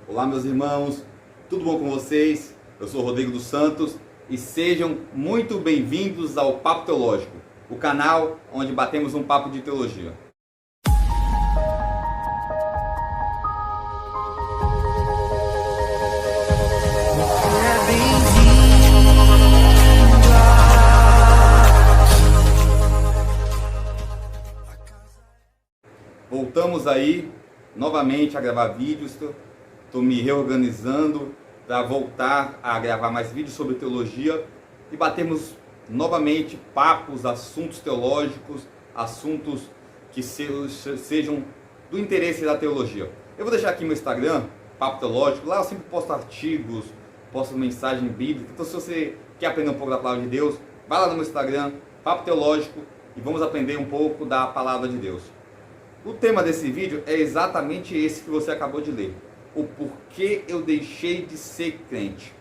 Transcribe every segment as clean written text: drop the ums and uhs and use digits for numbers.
Olá, meus irmãos, tudo bom com vocês? Eu sou Rodrigo dos Santos e sejam muito bem-vindos ao Papo Teológico, o canal onde batemos um papo de teologia. Voltamos aí novamente a gravar vídeos. Estou me reorganizando para voltar a gravar mais vídeos sobre teologia e batermos novamente papos, assuntos teológicos, assuntos que sejam do interesse da teologia. Eu vou deixar aqui meu Instagram, Papo Teológico. Lá eu sempre posto artigos, posto mensagem bíblica. Então, se você quer aprender um pouco da palavra de Deus, vai lá no meu Instagram, Papo Teológico, e vamos aprender um pouco da palavra de Deus. O tema desse vídeo é exatamente esse que você acabou de ler. O porquê eu deixei de ser crente.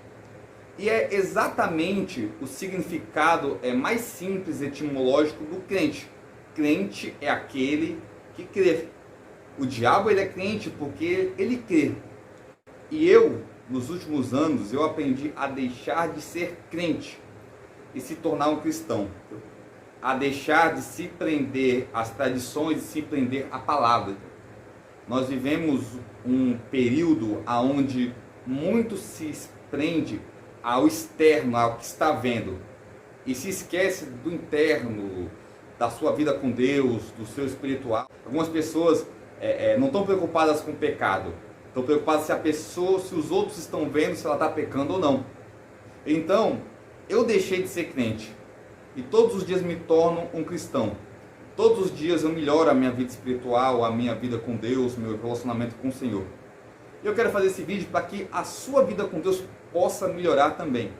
E é exatamente o significado mais simples etimológico do crente. Crente é aquele que crê. O diabo ele é crente porque ele crê. E eu, nos últimos anos, eu aprendi a deixar de ser crente e se tornar um cristão. A deixar de se prender às tradições e se prender à palavra. Nós vivemos um período onde muito se prende ao externo, ao que está vendo, e se esquece do interno, da sua vida com Deus, do seu espiritual. Algumas pessoas não estão preocupadas com o pecado, estão preocupadas se os outros estão vendo se ela está pecando ou não. Então, eu deixei de ser crente, e todos os dias me torno um cristão. Todos os dias eu melhoro a minha vida espiritual, a minha vida com Deus, meu relacionamento com o Senhor. E eu quero fazer esse vídeo para que a sua vida com Deus possa melhorar também.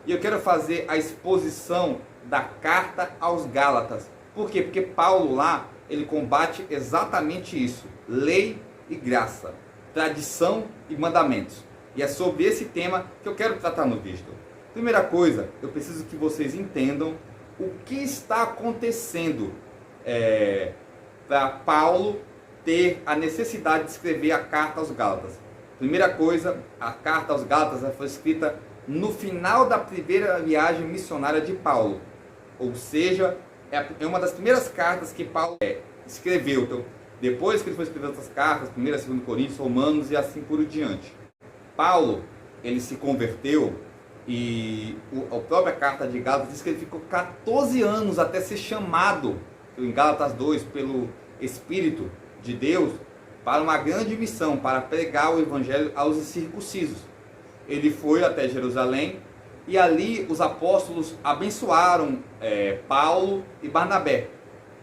E eu quero fazer a exposição da carta aos Gálatas. Por quê? Porque Paulo lá, ele combate exatamente isso. Lei e graça, tradição e mandamentos. E é sobre esse tema que eu quero tratar no vídeo. Primeira coisa, eu preciso que vocês entendam o que está acontecendo para Paulo ter a necessidade de escrever a carta aos Gálatas. Primeira coisa, a carta aos Gálatas foi escrita no final da primeira viagem missionária de Paulo. Ou seja, é uma das primeiras cartas que Paulo escreveu. Então, depois que ele foi escrevendo essas cartas, 1ª, 2ª Coríntios, Romanos e assim por diante. Paulo, ele se converteu e a própria carta de Gálatas diz que ele ficou 14 anos até ser chamado em Gálatas 2, pelo Espírito de Deus, para uma grande missão, para pregar o Evangelho aos incircuncisos. Ele foi até Jerusalém, e ali os apóstolos abençoaram Paulo e Barnabé.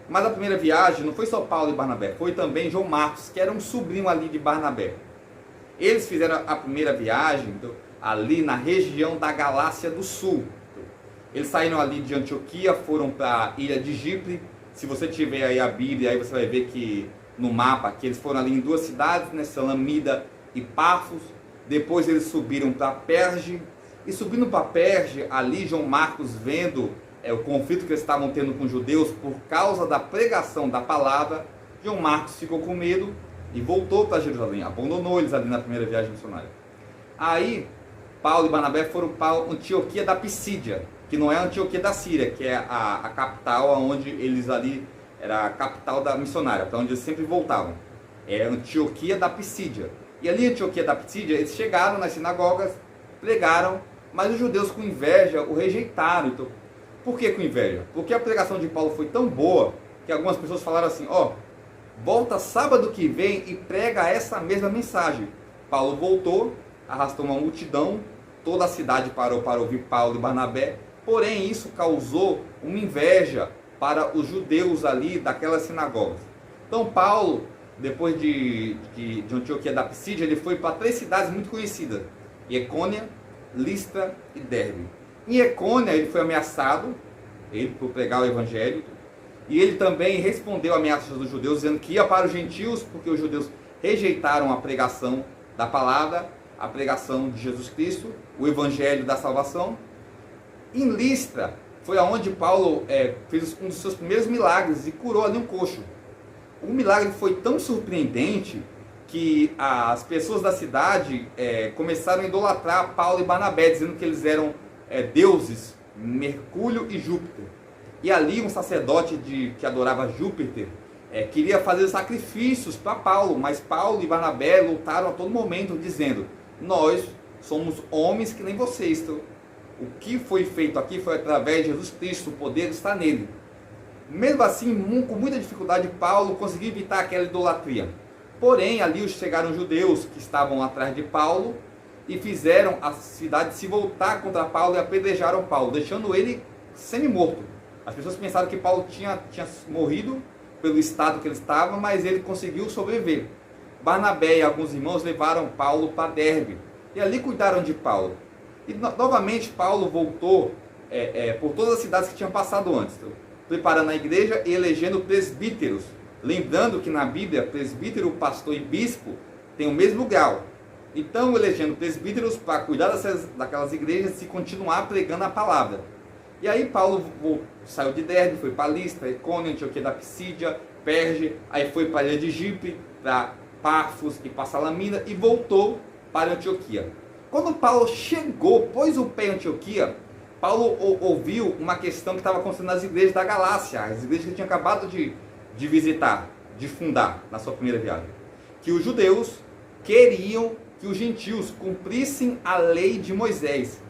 Mas a primeira viagem não foi só Paulo e Barnabé, foi também João Marcos, que era um sobrinho ali de Barnabé. Eles fizeram a primeira viagem ali na região da Galácia do Sul. Eles saíram ali de Antioquia, foram para a ilha de Chipre. Se você tiver aí a Bíblia, aí você vai ver que no mapa, que eles foram ali em 2 cidades, né, Salamida e Pafos. Depois eles subiram para Perge. E subindo para Perge, ali João Marcos, vendo o conflito que eles estavam tendo com os judeus por causa da pregação da palavra, João Marcos ficou com medo e voltou para Jerusalém. Abandonou eles ali na primeira viagem missionária. Aí, Paulo e Barnabé foram para Antioquia da Pisídia, que não é a Antioquia da Síria, que é a capital onde eles ali, era a capital da missionária, para onde eles sempre voltavam. É Antioquia da Pisídia. E ali em Antioquia da Pisídia, eles chegaram nas sinagogas, pregaram, mas os judeus com inveja o rejeitaram. Então, por que com inveja? Porque a pregação de Paulo foi tão boa, que algumas pessoas falaram assim, volta sábado que vem e prega essa mesma mensagem. Paulo voltou, arrastou uma multidão, toda a cidade parou para ouvir Paulo e Barnabé. Porém, isso causou uma inveja para os judeus ali daquelas sinagogas. Então, Paulo, depois de Antioquia da Pisídia, ele foi para 3 cidades muito conhecidas: Icônia, Listra e Derbe. Em Icônia, ele foi ameaçado por pregar o Evangelho. E ele também respondeu a ameaças dos judeus, dizendo que ia para os gentios, porque os judeus rejeitaram a pregação da palavra, a pregação de Jesus Cristo, o Evangelho da salvação. Em Listra, foi aonde Paulo fez um dos seus primeiros milagres e curou ali um coxo. O milagre foi tão surpreendente que as pessoas da cidade começaram a idolatrar Paulo e Barnabé, dizendo que eles eram deuses, Mercúrio e Júpiter. E ali um sacerdote que adorava Júpiter queria fazer sacrifícios para Paulo, mas Paulo e Barnabé lutaram a todo momento, dizendo: nós somos homens que nem vocês. Então, o que foi feito aqui foi através de Jesus Cristo, o poder está nele. Mesmo assim, com muita dificuldade, Paulo conseguiu evitar aquela idolatria. Porém, ali chegaram judeus que estavam atrás de Paulo e fizeram a cidade se voltar contra Paulo e apedrejaram Paulo, deixando ele semi-morto. As pessoas pensaram que Paulo tinha morrido pelo estado que ele estava, mas ele conseguiu sobreviver. Barnabé e alguns irmãos levaram Paulo para Derbe e ali cuidaram de Paulo. E novamente Paulo voltou por todas as cidades que tinham passado antes, preparando a igreja e elegendo presbíteros. Lembrando que na Bíblia, presbítero, pastor e bispo têm o mesmo grau. Então, elegendo presbíteros para cuidar daquelas igrejas e continuar pregando a palavra. E aí Paulo saiu de Derbe, foi para Listra, Icônio, Antioquia da Pisídia, Perge, aí foi para a ilha de Chipre, para Pafos e para Salamina e voltou para Antioquia. Quando Paulo chegou, pôs o pé em Antioquia, Paulo ouviu uma questão que estava acontecendo nas igrejas da Galácia, as igrejas que ele tinha acabado de visitar, de fundar na sua primeira viagem. Que os judeus queriam que os gentios cumprissem a lei de Moisés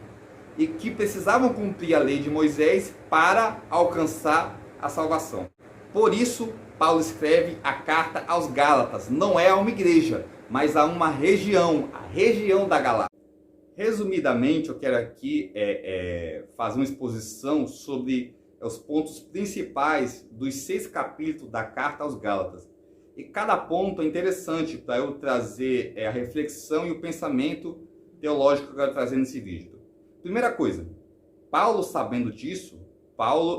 e que precisavam cumprir a lei de Moisés para alcançar a salvação. Por isso, Paulo escreve a carta aos Gálatas. Não é a uma igreja, mas a uma região, a região da Galácia. Resumidamente, eu quero aqui fazer uma exposição sobre os pontos principais dos 6 capítulos da carta aos Gálatas. E cada ponto é interessante para eu trazer a reflexão e o pensamento teológico que eu quero trazer nesse vídeo. Primeira coisa, Paulo, sabendo disso,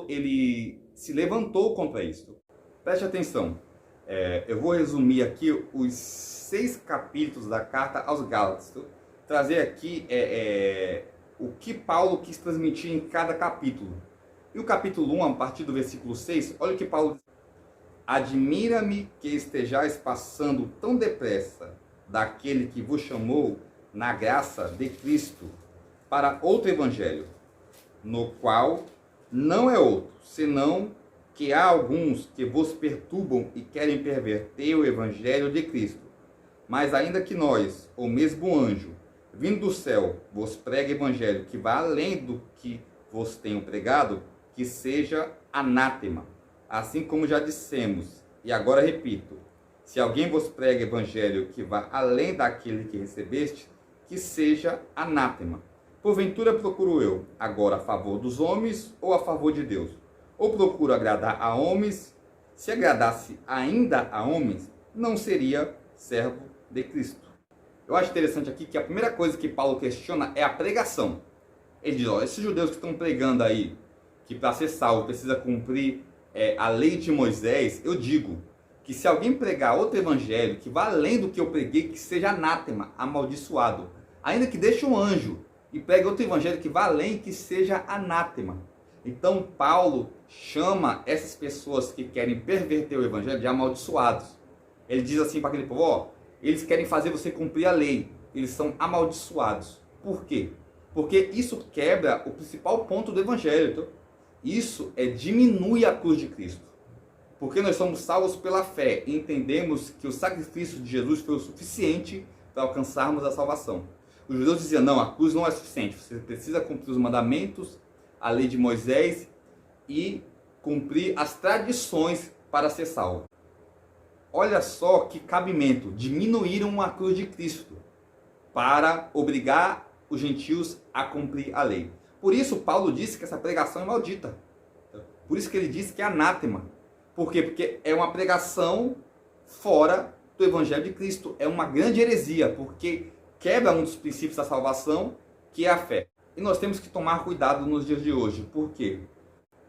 ele se levantou contra isso. Preste atenção, eu vou resumir aqui os 6 capítulos da carta aos Gálatas. Trazer aqui o que Paulo quis transmitir em cada capítulo. E o capítulo 1, a partir do versículo 6, olha o que Paulo diz. Admira-me que estejais passando tão depressa daquele que vos chamou na graça de Cristo para outro evangelho, no qual não é outro, senão que há alguns que vos perturbam e querem perverter o evangelho de Cristo. Mas ainda que nós, ou mesmo anjo, vindo do céu, vos pregue evangelho que vá além do que vos tenho pregado, que seja anátema. Assim como já dissemos, e agora repito, se alguém vos prega evangelho que vá além daquele que recebeste, que seja anátema. Porventura procuro eu agora a favor dos homens ou a favor de Deus? Ou procuro agradar a homens? Se agradasse ainda a homens, não seria servo de Cristo. Eu acho interessante aqui que a primeira coisa que Paulo questiona é a pregação. Ele diz, esses judeus que estão pregando aí, que para ser salvo precisa cumprir a lei de Moisés, eu digo que se alguém pregar outro evangelho que vá além do que eu preguei, que seja anátema, amaldiçoado, ainda que deixe um anjo e pregue outro evangelho que vá além, que seja anátema. Então Paulo chama essas pessoas que querem perverter o evangelho de amaldiçoados. Ele diz assim para aquele povo, eles querem fazer você cumprir a lei, eles são amaldiçoados. Por quê? Porque isso quebra o principal ponto do evangelho. Então, isso diminui a cruz de Cristo. Porque nós somos salvos pela fé e entendemos que o sacrifício de Jesus foi o suficiente para alcançarmos a salvação. Os judeus diziam, não, a cruz não é suficiente. Você precisa cumprir os mandamentos, a lei de Moisés e cumprir as tradições para ser salvo. Olha só que cabimento, diminuíram a cruz de Cristo para obrigar os gentios a cumprir a lei. Por isso Paulo disse que essa pregação é maldita. Por isso que ele disse que é anátema. Por quê? Porque é uma pregação fora do evangelho de Cristo. É uma grande heresia, porque quebra um dos princípios da salvação, que é a fé. E nós temos que tomar cuidado nos dias de hoje. Por quê?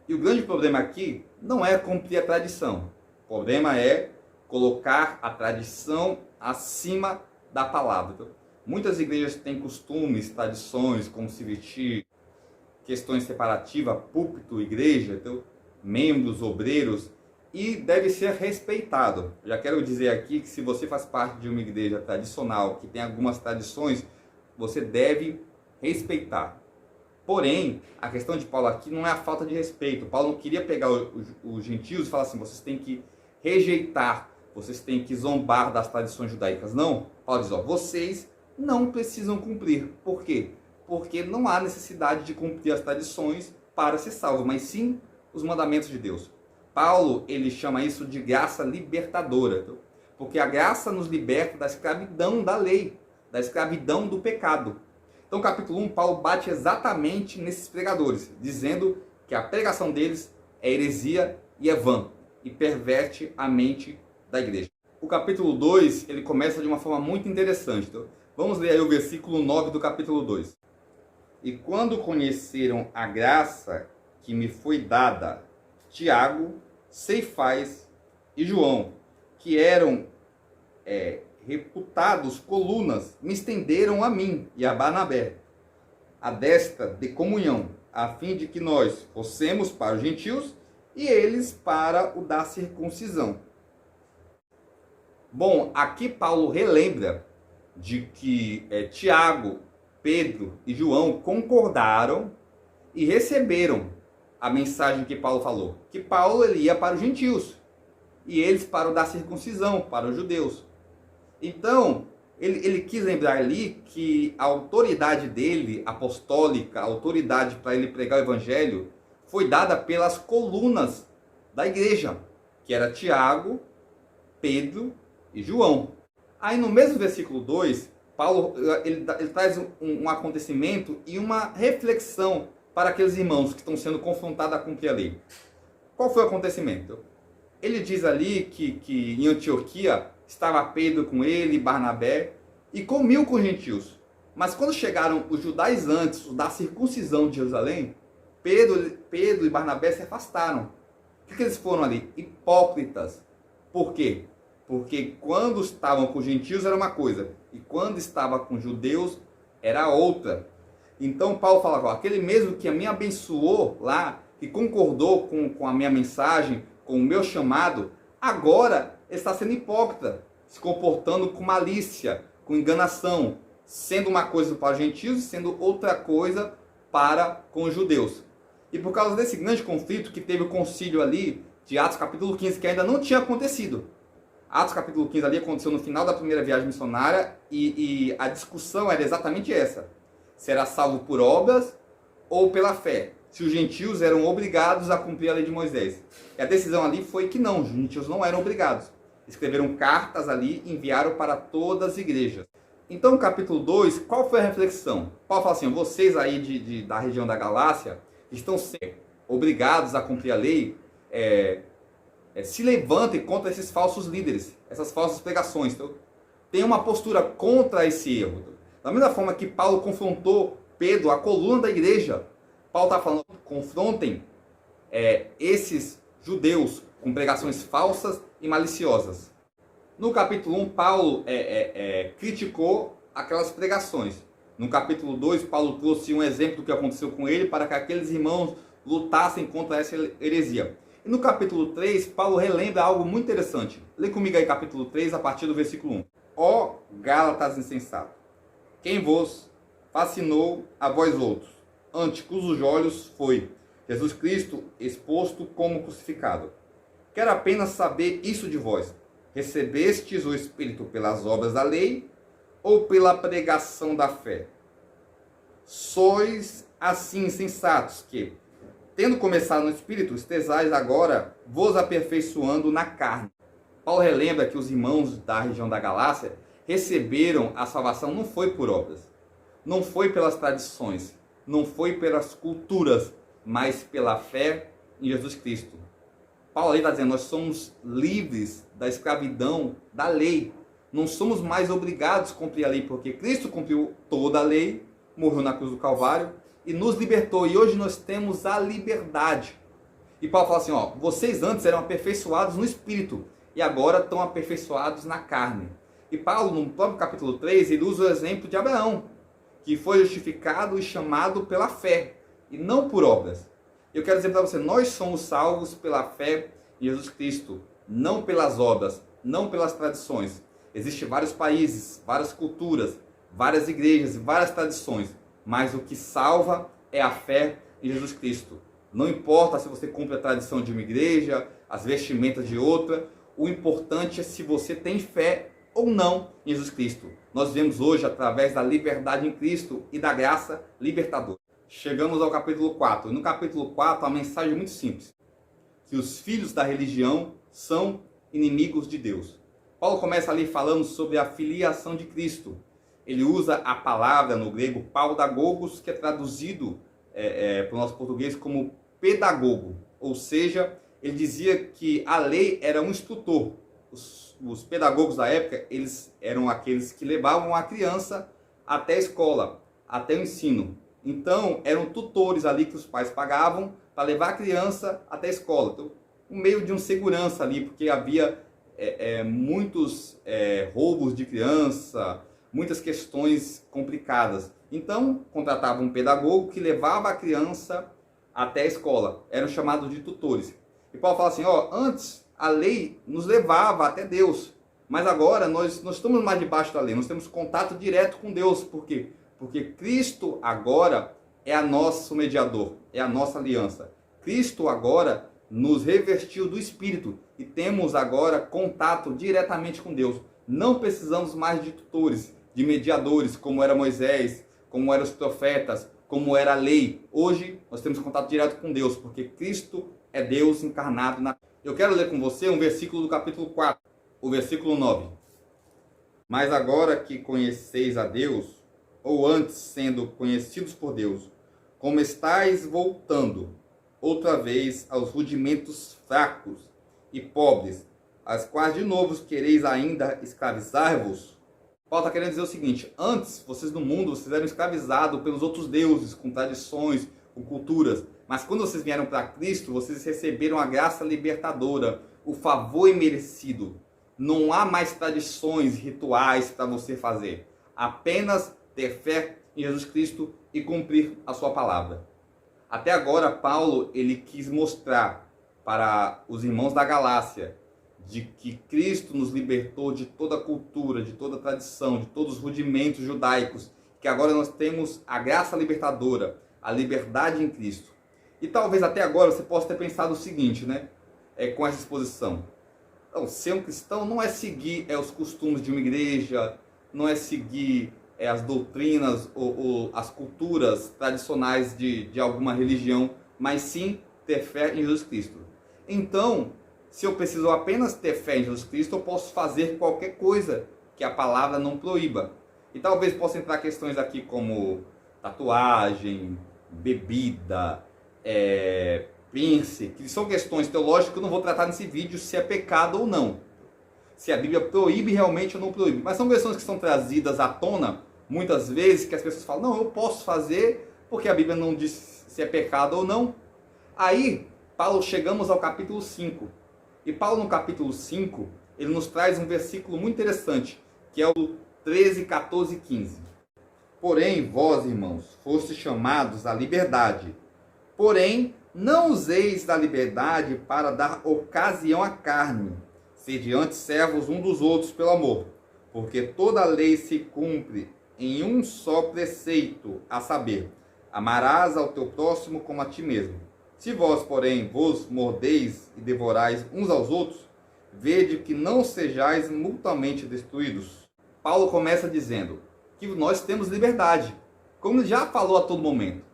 E o grande problema aqui não é cumprir a tradição. O problema é colocar a tradição acima da palavra. Então, muitas igrejas têm costumes, tradições, como se vestir, questões separativas, púlpito, igreja, então, membros, obreiros, e deve ser respeitado. Já quero dizer aqui que se você faz parte de uma igreja tradicional, que tem algumas tradições, você deve respeitar. Porém, a questão de Paulo aqui não é a falta de respeito. Paulo não queria pegar os gentios e falar assim, vocês têm que rejeitar, vocês têm que zombar das tradições judaicas. Não. Paulo diz, vocês não precisam cumprir. Por quê? Porque não há necessidade de cumprir as tradições para ser salvo, mas sim os mandamentos de Deus. Paulo, ele chama isso de graça libertadora, porque a graça nos liberta da escravidão da lei, da escravidão do pecado. Então, capítulo 1, Paulo bate exatamente nesses pregadores, dizendo que a pregação deles é heresia e é vã, e perverte a mente da igreja. O capítulo 2, ele começa de uma forma muito interessante. Então, vamos ler aí o versículo 9 do capítulo 2. E quando conheceram a graça que me foi dada, Tiago, Ceifás e João, que eram reputados colunas, me estenderam a mim e a Barnabé, a destra de comunhão, a fim de que nós fossemos para os gentios e eles para o da circuncisão. Bom, aqui Paulo relembra de que Tiago, Pedro e João concordaram e receberam a mensagem que Paulo falou, que Paulo ele ia para os gentios e eles para o da circuncisão, para os judeus. Então, ele quis lembrar ali que a autoridade dele, apostólica, a autoridade para ele pregar o evangelho, foi dada pelas colunas da igreja, que era Tiago, Pedro e João. Aí no mesmo versículo 2, Paulo ele traz um acontecimento e uma reflexão para aqueles irmãos que estão sendo confrontados a cumprir a lei. Qual foi o acontecimento? Ele diz ali que em Antioquia estava Pedro com ele, Barnabé, e comiam com os gentios. Mas quando chegaram os judaizantes, os da circuncisão de Jerusalém, Pedro e Barnabé se afastaram. O que eles foram ali? Hipócritas. Por quê? Porque quando estavam com os gentios era uma coisa, e quando estava com os judeus era outra. Então Paulo fala, aquele mesmo que me abençoou lá, que concordou com a minha mensagem, com o meu chamado, agora está sendo hipócrita, se comportando com malícia, com enganação, sendo uma coisa para os gentios e sendo outra coisa para com os judeus. E por causa desse grande conflito que teve o concílio ali de Atos capítulo 15, que ainda não tinha acontecido. Atos capítulo 15 ali aconteceu no final da primeira viagem missionária e a discussão era exatamente essa. Será salvo por obras ou pela fé? Se os gentios eram obrigados a cumprir a lei de Moisés. E a decisão ali foi que não, os gentios não eram obrigados. Escreveram cartas ali e enviaram para todas as igrejas. Então, no capítulo 2, qual foi a reflexão? Paulo fala assim, vocês aí da região da Galácia estão sendo obrigados a cumprir a lei, se levantem contra esses falsos líderes, essas falsas pregações. Então, tem uma postura contra esse erro. Da mesma forma que Paulo confrontou Pedro, a coluna da igreja, Paulo está falando, confrontem esses judeus com pregações falsas e maliciosas. No capítulo 1, Paulo criticou aquelas pregações. No capítulo 2, Paulo trouxe um exemplo do que aconteceu com ele para que aqueles irmãos lutassem contra essa heresia. E no capítulo 3, Paulo relembra algo muito interessante. Lê comigo aí capítulo 3, a partir do versículo 1. Ó Gálatas insensatos, quem vos fascinou a vós outros, ante cujos olhos foi Jesus Cristo exposto como crucificado. Quero apenas saber isso de vós. Recebestes o Espírito pelas obras da lei ou pela pregação da fé? Sois assim insensatos que, tendo começado no Espírito, estejais agora vos aperfeiçoando na carne. Paulo relembra que os irmãos da região da Galácia receberam a salvação não foi por obras, não foi pelas tradições, não foi pelas culturas, mas pela fé em Jesus Cristo. Paulo ali está dizendo, nós somos livres da escravidão da lei. Não somos mais obrigados a cumprir a lei, porque Cristo cumpriu toda a lei, morreu na cruz do Calvário e nos libertou. E hoje nós temos a liberdade. E Paulo fala assim, vocês antes eram aperfeiçoados no Espírito e agora estão aperfeiçoados na carne. E Paulo, no próprio capítulo 3, ele usa o exemplo de Abraão, que foi justificado e chamado pela fé, e não por obras. Eu quero dizer para você, nós somos salvos pela fé em Jesus Cristo, não pelas obras, não pelas tradições. Existem vários países, várias culturas, várias igrejas e várias tradições, mas o que salva é a fé em Jesus Cristo. Não importa se você cumpre a tradição de uma igreja, as vestimentas de outra, o importante é se você tem fé ou não em Jesus Cristo. Nós vemos hoje através da liberdade em Cristo e da graça libertadora. Chegamos ao capítulo 4. No capítulo 4, a mensagem é muito simples: que os filhos da religião são inimigos de Deus. Paulo começa ali falando sobre a filiação de Cristo. Ele usa a palavra no grego paudagogos, que é traduzido para o nosso português como pedagogo. Ou seja, ele dizia que a lei era um instrutor. Os pedagogos da época, eles eram aqueles que levavam a criança até a escola, até o ensino. Então, eram tutores ali que os pais pagavam para levar a criança até a escola. Então, um meio de um segurança ali, porque havia muitos roubos de criança, muitas questões complicadas. Então, contratava um pedagogo que levava a criança até a escola. Eram chamados de tutores. E Paulo fala assim, antes a lei nos levava até Deus, mas agora nós não estamos mais debaixo da lei, nós temos contato direto com Deus. Por quê? Porque Cristo agora é nosso mediador, é a nossa aliança. Cristo agora nos revestiu do Espírito e temos agora contato diretamente com Deus. Não precisamos mais de tutores, de mediadores, como era Moisés, como eram os profetas, como era a lei. Hoje nós temos contato direto com Deus, porque Cristo é Deus encarnado na... Eu quero ler com você um versículo do capítulo 4, o versículo 9. Mas agora que conheceis a Deus, ou antes sendo conhecidos por Deus, como estáis voltando outra vez aos rudimentos fracos e pobres, as quais de novo quereis ainda escravizar-vos? Paulo está querendo dizer o seguinte: antes, vocês no mundo, vocês eram escravizados pelos outros deuses, com tradições, com culturas. Mas quando vocês vieram para Cristo, vocês receberam a graça libertadora, o favor imerecido. Não há mais tradições, rituais para você fazer. Apenas ter fé em Jesus Cristo e cumprir a sua palavra. Até agora, Paulo ele quis mostrar para os irmãos da Galácia de que Cristo nos libertou de toda cultura, de toda tradição, de todos os rudimentos judaicos, que agora nós temos a graça libertadora, a liberdade em Cristo. E talvez até agora você possa ter pensado o seguinte, né? Com essa exposição. Então, ser um cristão não é seguir os costumes de uma igreja, não é seguir as doutrinas ou as culturas tradicionais de alguma religião, mas sim ter fé em Jesus Cristo. Então, se eu preciso apenas ter fé em Jesus Cristo, eu posso fazer qualquer coisa que a palavra não proíba. E talvez possa entrar questões aqui como tatuagem, bebida, pince, que são questões teológicas que eu não vou tratar nesse vídeo se é pecado ou não. Se a Bíblia proíbe realmente ou não proíbe. Mas são questões que são trazidas à tona, muitas vezes, que as pessoas falam, não, eu posso fazer, porque a Bíblia não diz se é pecado ou não. Aí, Paulo, chegamos ao capítulo 5. E Paulo, no capítulo 5, ele nos traz um versículo muito interessante, que é o 13, 14 e 15. Porém, vós, irmãos, fostes chamados à liberdade. Porém, não useis da liberdade para dar ocasião à carne. Sede antes servos um dos outros pelo amor. Porque toda a lei se cumpre em um só preceito, a saber, amarás ao teu próximo como a ti mesmo. Se vós, porém, vos mordeis e devorais uns aos outros, vede que não sejais mutuamente destruídos. Paulo começa dizendo que nós temos liberdade, como ele já falou a todo momento.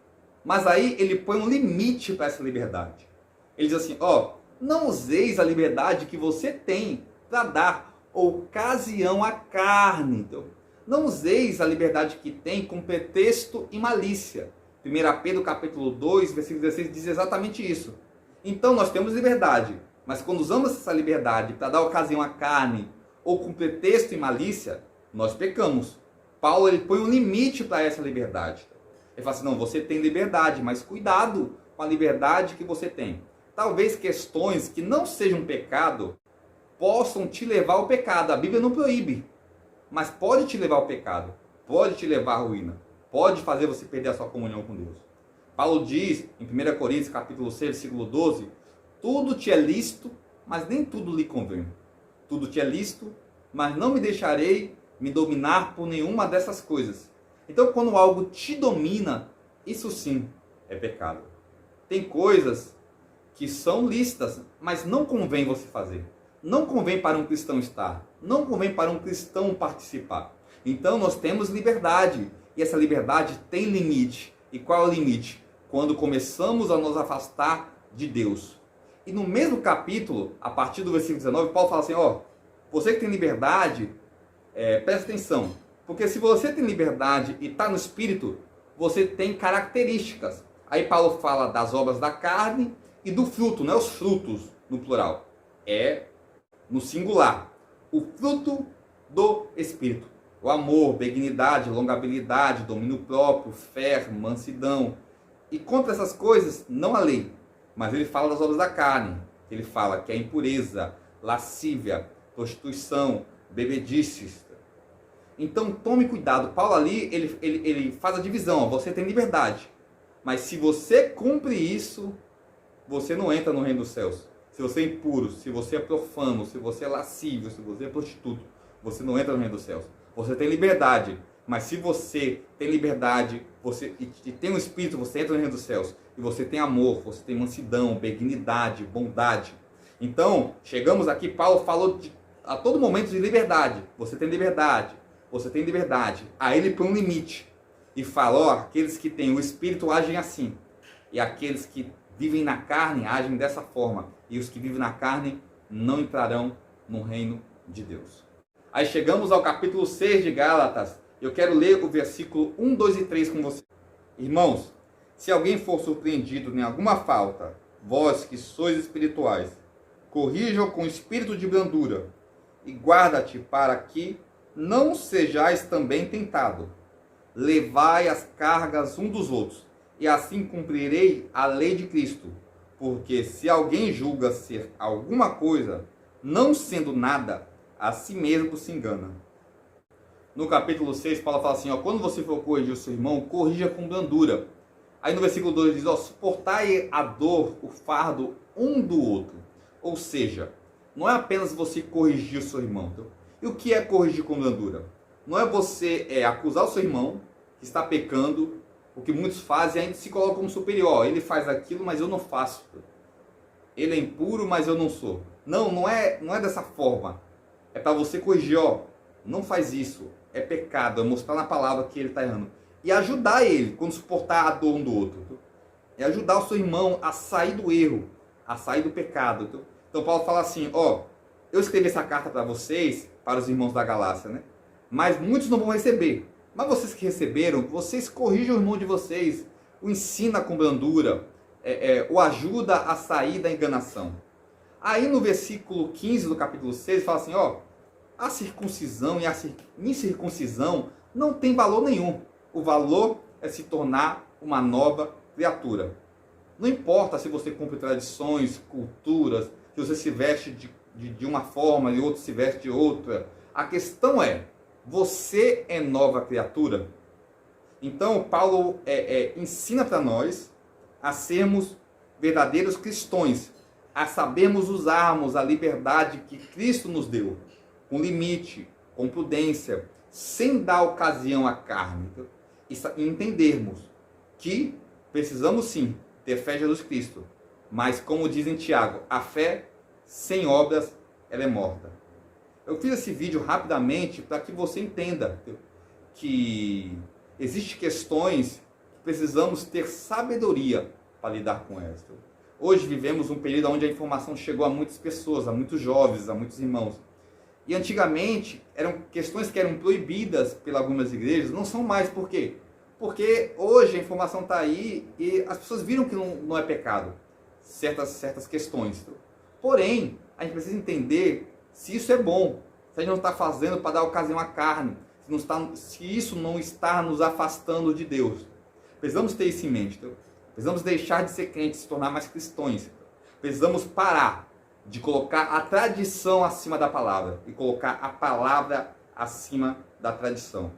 Mas aí ele põe um limite para essa liberdade. Ele diz assim, não useis a liberdade que você tem para dar ocasião à carne. Então, não useis a liberdade que tem com pretexto e malícia. 1 Pedro capítulo 2, versículo 16 diz exatamente isso. Então nós temos liberdade, mas quando usamos essa liberdade para dar ocasião à carne ou com pretexto e malícia, nós pecamos. Paulo ele põe um limite para essa liberdade. Ele fala assim, não, você tem liberdade, mas cuidado com a liberdade que você tem. Talvez questões que não sejam pecado possam te levar ao pecado. A Bíblia não proíbe, mas pode te levar ao pecado, pode te levar à ruína, pode fazer você perder a sua comunhão com Deus. Paulo diz em 1 Coríntios capítulo 6, versículo 12, tudo te é lícito, mas nem tudo lhe convém. Tudo te é lícito, mas não me deixarei me dominar por nenhuma dessas coisas. Então, quando algo te domina, isso sim é pecado. Tem coisas que são lícitas, mas não convém você fazer. Não convém para um cristão estar. Não convém para um cristão participar. Então, nós temos liberdade. E essa liberdade tem limite. E qual é o limite? Quando começamos a nos afastar de Deus. E no mesmo capítulo, a partir do versículo 19, Paulo fala assim, você que tem liberdade, presta atenção. Porque se você tem liberdade e está no Espírito, você tem características. Aí Paulo fala das obras da carne e do fruto, não é os frutos no plural. É no singular. O fruto do Espírito. O amor, benignidade, longabilidade, domínio próprio, fé, mansidão. E contra essas coisas, não há lei. Mas ele fala das obras da carne. Ele fala que é impureza, lascívia, prostituição, bebedices. Então tome cuidado. Paulo ali, ele faz a divisão. Você tem liberdade. Mas se você cumpre isso, você não entra no reino dos céus. Se você é impuro, se você é profano, se você é lascívio, se você é prostituto, você não entra no reino dos céus. Você tem liberdade. Mas se você tem liberdade e tem um espírito, você entra no reino dos céus. E você tem amor, você tem mansidão, benignidade, bondade. Então, chegamos aqui, Paulo falou a todo momento de liberdade. Você tem liberdade, você tem liberdade. Aí ele põe um limite e fala, aqueles que têm o espírito agem assim. E aqueles que vivem na carne agem dessa forma. E os que vivem na carne não entrarão no reino de Deus. Aí chegamos ao capítulo 6 de Gálatas. Eu quero ler o versículo 1, 2 e 3 com você. Irmãos, se alguém for surpreendido em alguma falta, vós que sois espirituais, corrijam com espírito de brandura, e guarda-te para que não sejais também tentado. Levai as cargas um dos outros, e assim cumprirei a lei de Cristo. Porque se alguém julga ser alguma coisa, não sendo nada, a si mesmo se engana. No capítulo 6, Paulo fala assim, quando você for corrigir o seu irmão, corrija com brandura. Aí no versículo 2 diz, suportai a dor, o fardo um do outro. Ou seja, não é apenas você corrigir o seu irmão. Então, e o que é corrigir com brandura? Não é você acusar o seu irmão que está pecando, o que muitos fazem e ainda se colocam como superior. Ele faz aquilo, mas eu não faço. Ele é impuro, mas eu não sou. Não é dessa forma. É para você corrigir, não faz isso. É pecado, é mostrar na palavra que ele está errando. E ajudar ele, quando suportar a dor um do outro. É ajudar o seu irmão a sair do erro, a sair do pecado. Então Paulo fala assim, eu escrevi essa carta para vocês, para os irmãos da Galácia, né? Mas muitos não vão receber. Mas vocês que receberam, vocês corrijam o irmão de vocês, o ensina com brandura, o ajuda a sair da enganação. Aí no versículo 15 do capítulo 6, fala assim, a circuncisão e a incircuncisão não tem valor nenhum. O valor é se tornar uma nova criatura. Não importa se você cumpre tradições, culturas, se você se veste de uma forma e outro se veste de outra. A questão é, você é nova criatura? Então, Paulo ensina para nós a sermos verdadeiros cristãos, a sabermos usarmos a liberdade que Cristo nos deu, com limite, com prudência, sem dar ocasião à carne. E entendermos que precisamos sim ter fé em Jesus Cristo, mas como diz em Tiago, a fé sem obras ela é morta. Eu fiz esse vídeo rapidamente para que você entenda que existem questões que precisamos ter sabedoria para lidar com elas. Hoje vivemos um período onde a informação chegou a muitas pessoas, a muitos jovens, a muitos irmãos. E antigamente eram questões que eram proibidas pelas algumas igrejas, não são mais. Por quê? Porque hoje a informação está aí e as pessoas viram que não é pecado certas questões. Porém, a gente precisa entender se isso é bom, se a gente não está fazendo para dar ocasião à carne, se isso não está nos afastando de Deus. Precisamos ter isso em mente. Precisamos deixar de ser crentes, se tornar mais cristãos. Precisamos parar de colocar a tradição acima da palavra e colocar a palavra acima da tradição.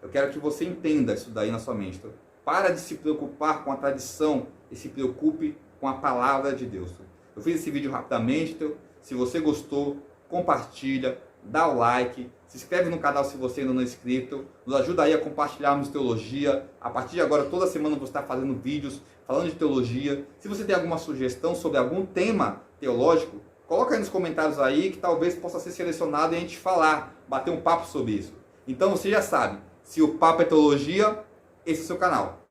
Eu quero que você entenda isso daí na sua mente. Para de se preocupar com a tradição e se preocupe com a palavra de Deus. Eu fiz esse vídeo rapidamente. Se você gostou, compartilha, dá o like, se inscreve no canal se você ainda não é inscrito, nos ajuda aí a compartilharmos teologia. A partir de agora, toda semana eu vou estar fazendo vídeos falando de teologia. Se você tem alguma sugestão sobre algum tema teológico, coloca aí nos comentários aí que talvez possa ser selecionado e a gente falar, bater um papo sobre isso. Então você já sabe, se o papo é teologia, esse é o seu canal.